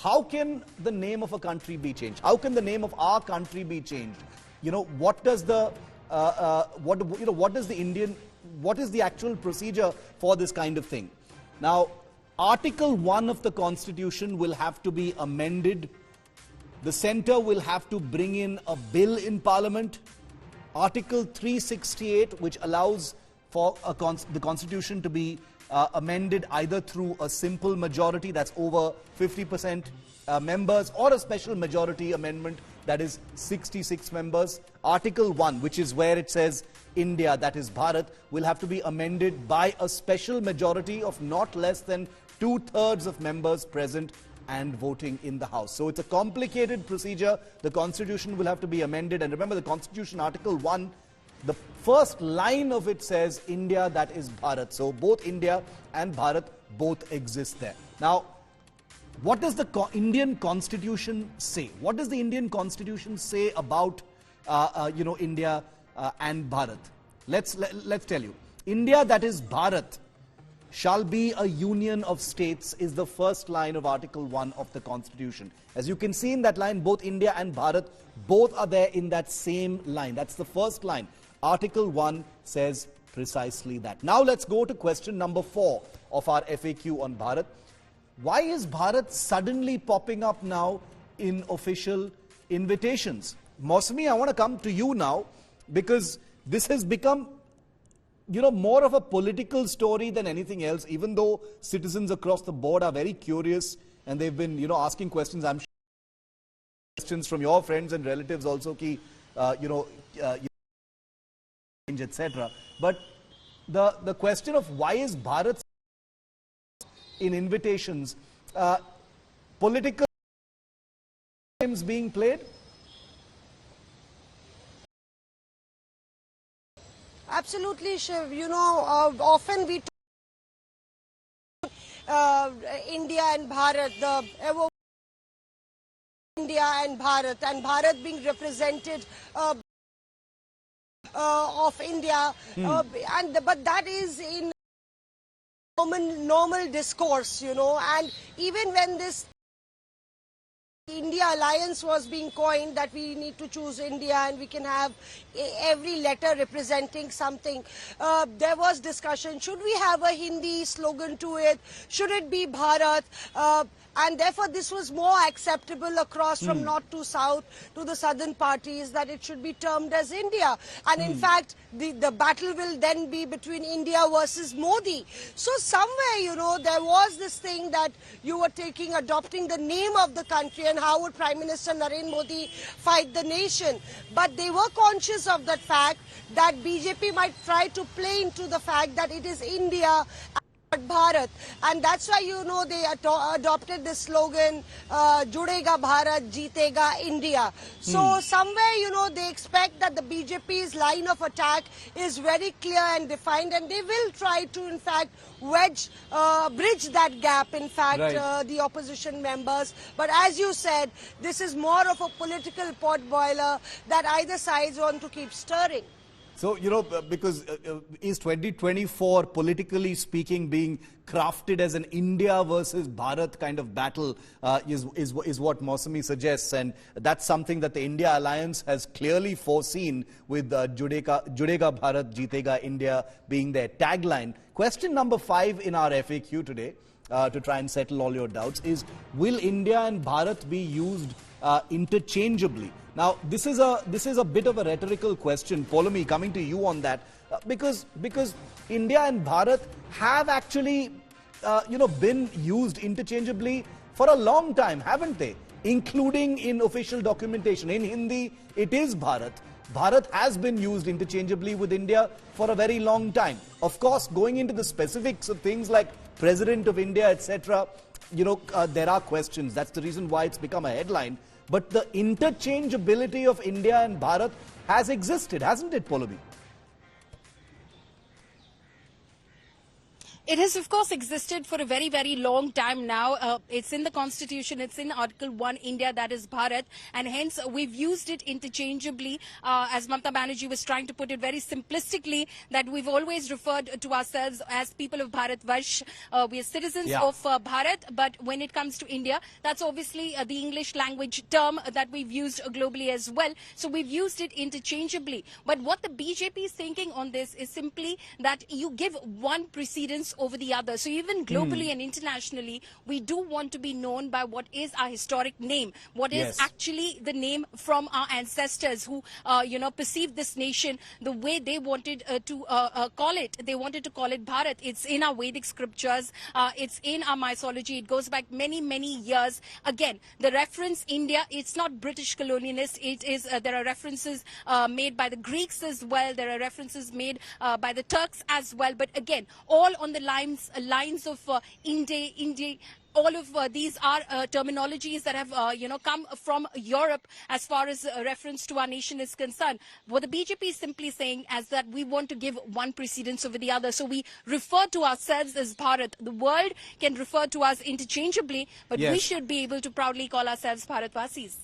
how can the name of a country be changed? How can the name of our country be changed? What does the what is the actual procedure for this kind of thing? Now, Article 1 of the Constitution will have to be amended. The centre will have to bring in a bill in Parliament. Article 368, which allows for the Constitution to be amended either through a simple majority, that's over 50% members, or a special majority amendment, that is 66 members. Article 1, which is where it says India, that is Bharat, will have to be amended by a special majority of not less than 2/3 of members present and voting in the House. So it's a complicated procedure. The Constitution will have to be amended. And remember, the Constitution, Article 1, the first line of it says India, that is Bharat. So both India and Bharat both exist there. Now, what does the Indian Constitution say? What does the Indian Constitution say about India and Bharat? Let's tell you. India, that is Bharat, shall be a union of states is the first line of Article 1 of the Constitution. As you can see in that line, both India and Bharat, both are there in that same line. That's the first line. Article 1 says precisely that. Now let's go to question number 4 of our FAQ on Bharat. Why is Bharat suddenly popping up now in official invitations? Mosmi, I want to come to you now, because this has become more of a political story than anything else, even though citizens across the board are very curious and they've been, asking questions. I'm sure questions from your friends and relatives also, etc. But the question of why is Bharat in invitations, political games being played? Absolutely, Shiv. Often we talk India and Bharat, India and Bharat being represented of India, but that is in normal discourse, and even when this India alliance was being coined, that we need to choose India and we can have every letter representing something. There was discussion, should we have a Hindi slogan to it? Should it be Bharat? And therefore this was more acceptable across from north to south to the southern parties, that it should be termed as India. And in fact, the battle will then be between India versus Modi. So somewhere, there was this thing that you were adopting the name of the country and how would Prime Minister Narendra Modi fight the nation. But they were conscious of that fact that BJP might try to play into the fact that it is India Bharat, and that's why they adopted this slogan, Judega Bharat, Jeetega India. So somewhere they expect that the BJP's line of attack is very clear and defined, and they will try to in fact bridge that gap, in fact, right. The opposition members. But as you said, this is more of a political pot boiler that either sides want to keep stirring. So, because is 2024, politically speaking, being crafted as an India versus Bharat kind of battle is what Mausami suggests. And that's something that the India Alliance has clearly foreseen with Judega Bharat, Jeetega India being their tagline. Question number 5 in our FAQ today, to try and settle all your doubts, is will India and Bharat be used interchangeably? Now, this is a bit of a rhetorical question, Polomi, coming to you on that, because India and Bharat have actually, been used interchangeably for a long time, haven't they? Including in official documentation. In Hindi, it is Bharat. Bharat has been used interchangeably with India for a very long time. Of course, going into the specifics of things like President of India, etc., there are questions. That's the reason why it's become a headline. But the interchangeability of India and Bharat has existed, hasn't it, Polomi? It has, of course, existed for a very, very long time now. It's in the Constitution. It's in Article 1, India, that is Bharat. And hence, we've used it interchangeably. As Mamata Banerjee was trying to put it very simplistically, that we've always referred to ourselves as people of Bharat Varsh. We are citizens of Bharat. But when it comes to India, that's obviously the English language term that we've used globally as well. So we've used it interchangeably. But what the BJP is thinking on this is simply that you give one precedence over the other. So even globally and internationally, we do want to be known by what is our historic name, what is actually the name from our ancestors who, perceived this nation the way they wanted to call it. They wanted to call it Bharat. It's in our Vedic scriptures. It's in our mythology. It goes back many, many years. Again, the reference India, it's not British colonialist. It is, there are references made by the Greeks as well. There are references made by the Turks as well. But again, all on the lines of India. All of these are terminologies that have, come from Europe as far as reference to our nation is concerned. What the BJP is simply saying is that we want to give one precedence over the other. So we refer to ourselves as Bharat. The world can refer to us interchangeably, but we should be able to proudly call ourselves Bharatvasis.